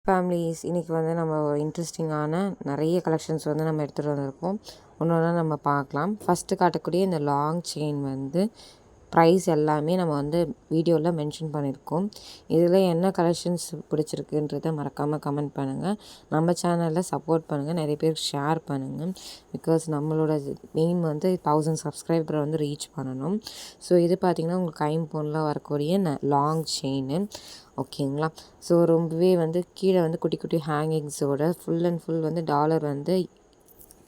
Families இன்றைக்கி வந்து நம்ம ஒரு இன்ட்ரெஸ்டிங்கான நிறைய கலெக்ஷன்ஸ் வந்து நம்ம எடுத்துகிட்டு வந்திருக்கோம். ஒன்று ஒன்றா நம்ம பார்க்கலாம். ஃபஸ்ட்டு காட்டக்கூடிய இந்த லாங் செயின் வந்து ப்ரைஸ் எல்லாமே நம்ம வந்து வீடியோவில் மென்ஷன் பண்ணியிருக்கோம். இதில் என்ன கலெக்ஷன்ஸ் பிடிச்சிருக்குன்றத மறக்காமல் கமெண்ட் பண்ணுங்கள். நம்ம சேனலில் சப்போர்ட் பண்ணுங்கள், நிறைய பேருக்கு ஷேர் பண்ணுங்கள். பிகாஸ் நம்மளோட மெயின் வந்து 1000 சப்ஸ்கிரைபரை வந்து ரீச் பண்ணணும். ஸோ இது பார்த்திங்கன்னா உங்களுக்கு ஐம்பொன்னில் வரக்கூடிய லாங் செயின். ஓகேங்களா. ஸோ ரொம்பவே வந்து கீழே வந்து குட்டி குட்டி ஹேங்கிங்ஸோட ஃபுல் அண்ட் ஃபுல் வந்து டாலர் வந்து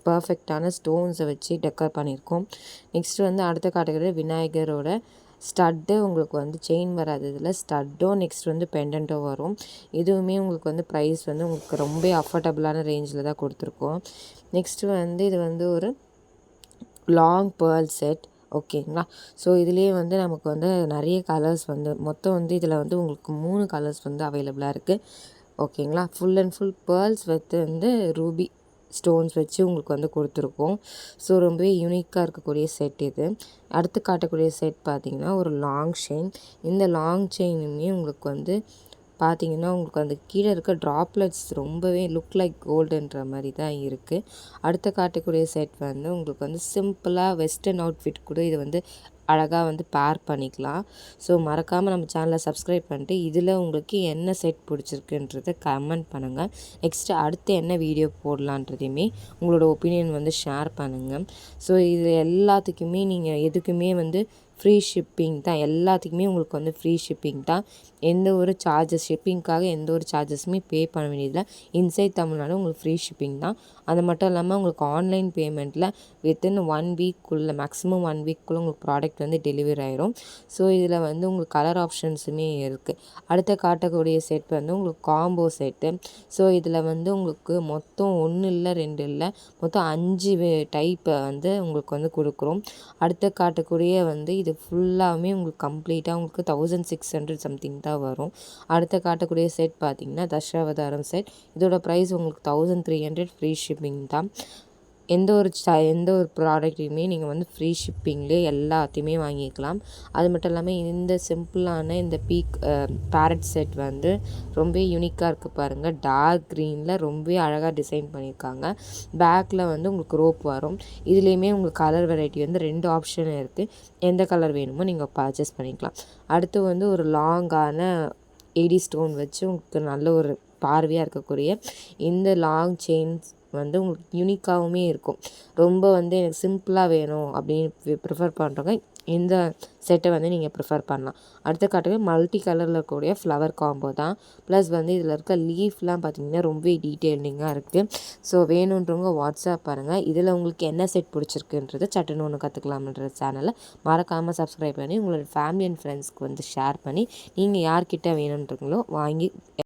பர்ஃபெக்டான ஸ்டோன்ஸை வச்சு டெக்கர் பண்ணியிருக்கோம். நெக்ஸ்ட்டு வந்து அடுத்த காட்டகரி விநாயகரோட ஸ்டட்டு உங்களுக்கு வந்து செயின் வராது, இதில் ஸ்டட்டும் நெக்ஸ்ட் வந்து பெண்டன்ட்டும் வரும். இதுவுமே உங்களுக்கு வந்து ப்ரைஸ் வந்து உங்களுக்கு ரொம்ப அஃபோர்டபுளான ரேஞ்சில் தான் கொடுத்துருக்கோம். நெக்ஸ்ட்டு வந்து இது வந்து ஒரு லாங் பேர்ல் செட். ஓகேங்களா. ஸோ இதுலேயே வந்து நமக்கு வந்து நிறைய கலர்ஸ் வந்து மொத்தம் வந்து இதில் வந்து உங்களுக்கு 3 கலர்ஸ் வந்து அவைலபிளாக இருக்குது. ஓகேங்களா. ஃபுல் அண்ட் ஃபுல் பேர்ல்ஸ் வந்து ரூபி ஸ்டோன்ஸ் வச்சு உங்களுக்கு வந்து கொடுத்துருக்கோம். ஸோ ரொம்பவே யூனிக்காக இருக்கக்கூடிய செட் இது. அடுத்து காட்டக்கூடிய செட் பார்த்திங்கன்னா ஒரு லாங் செயின். இந்த லாங் செயினுமே உங்களுக்கு வந்து பார்த்திங்கன்னா உங்களுக்கு அந்த கீழே இருக்க ட்ராப்லெட்ஸ் ரொம்பவே லுக் லைக் கோல்டுன்ற மாதிரி தான் இருக்குது. அடுத்த காட்டக்கூடிய செட் வந்து உங்களுக்கு வந்து சிம்பிளாக வெஸ்டர்ன் அவுட்ஃபிட் கூட இது வந்து அழகாக வந்து பேர் பண்ணிக்கலாம். ஸோ மறக்காமல் நம்ம சேனலை சப்ஸ்கிரைப் பண்ணிட்டு இதில் உங்களுக்கு என்ன செட் பிடிச்சிருக்குன்றதை கமெண்ட் பண்ணுங்கள். நெக்ஸ்ட்டு அடுத்து என்ன வீடியோ போடலான்றதையுமே உங்களோட ஒப்பீனியன் வந்து ஷேர் பண்ணுங்கள். ஸோ இது எல்லாத்துக்குமே நீங்கள் எதுக்குமே வந்து ஃப்ரீ ஷிப்பிங் தான். எல்லாத்துக்குமே உங்களுக்கு வந்து ஃப்ரீ ஷிப்பிங் தான். எந்த ஒரு ஷிப்பிங்க்காக எந்த ஒரு சார்ஜஸுமே பே பண்ண வேண்டியதில்லை. இன்சைட் தமிழ்நாடு உங்களுக்கு ஃப்ரீ ஷிப்பிங் தான். அது மட்டும் இல்லாமல் உங்களுக்கு ஆன்லைன் பேமெண்ட்டில் வித்தின் 1 வீக்குள்ளே மேக்ஸிமம் 1 வீக்குள்ளே உங்களுக்கு ப்ராடக்ட் வந்து டெலிவரி ஆயிரும். ஸோ இதில் வந்து உங்களுக்கு கலர் ஆப்ஷன்ஸுமே இருக்குது. அடுத்த காட்டக்கூடிய செட் வந்து உங்களுக்கு காம்போ செட்டு. ஸோ இதில் வந்து உங்களுக்கு மொத்தம் 1 இல்லை 2 இல்லை மொத்தம் 5 டைப்பை வந்து உங்களுக்கு வந்து கொடுக்குறோம். அடுத்த காட்டக்கூடிய வந்து இது ஃபுல்லாகவே உங்களுக்கு கம்ப்ளீட்டாக உங்களுக்கு 1600 சம்திங் தான் வரும். அடுத்த காட்டக்கூடிய செட் பார்த்திங்கன்னா தசாவதாரம் செட். இதோட ப்ரைஸ் உங்களுக்கு 1300 ஃப்ரீ ஷிப்பிங் தான். எந்த ஒரு ப்ராடக்ட்டையுமே நீங்கள் வந்து ஃப்ரீ ஷிப்பிங்லேயே எல்லாத்தையுமே வாங்கிக்கலாம். அது மட்டும் இல்லாமல் இந்த சிம்பிளான இந்த பேரட் செட் வந்து ரொம்ப யூனிக்காக இருக்குது பாருங்கள். டார்க் க்ரீனில் ரொம்ப அழகாக டிசைன் பண்ணியிருக்காங்க. பேக்கில் வந்து உங்களுக்கு ரோப் வரும். இதுலேயுமே உங்களுக்கு கலர் வெரைட்டி வந்து 2 ஆப்ஷன் இருக்குது. எந்த கலர் வேணுமோ நீங்கள் பர்ச்சேஸ் பண்ணிக்கலாம். அடுத்து வந்து ஒரு லாங்கான ஏடி ஸ்டோன் வச்சு உங்களுக்கு நல்ல ஒரு பார்வையாக இருக்கக்கூடிய இந்த லாங் செயின்ஸ் வந்து உங்களுக்கு யூனிக்காகவுமே இருக்கும். ரொம்ப வந்து எனக்கு சிம்பிளாக வேணும் அப்படின்னு ப்ரிஃபர் பண்ணுறவங்க இந்த செட்டை வந்து நீங்கள் ப்ரிஃபர் பண்ணலாம். அடுத்த காட்டவே மல்டி கலரில் இருக்கக்கூடிய ஃப்ளவர் காம்போ தான். ப்ளஸ் வந்து இதில் இருக்க லீஃப்லாம் பார்த்திங்கன்னா ரொம்ப டீட்டெயிலிங்காக இருக்குது. ஸோ வேணுன்றவங்க வாட்ஸ்அப் பாருங்கள். இதில் உங்களுக்கு என்ன செட் பிடிச்சிருக்குன்றது சட்டுன்னு ஒன்று கற்றுக்கலாம்ன்ற சேனலை மறக்காமல் சப்ஸ்கிரைப் பண்ணி உங்களோட ஃபேமிலி அண்ட் ஃப்ரெண்ட்ஸ்க்கு வந்து ஷேர் பண்ணி நீங்கள் யார்கிட்ட வேணுன்றீங்களோ வாங்கி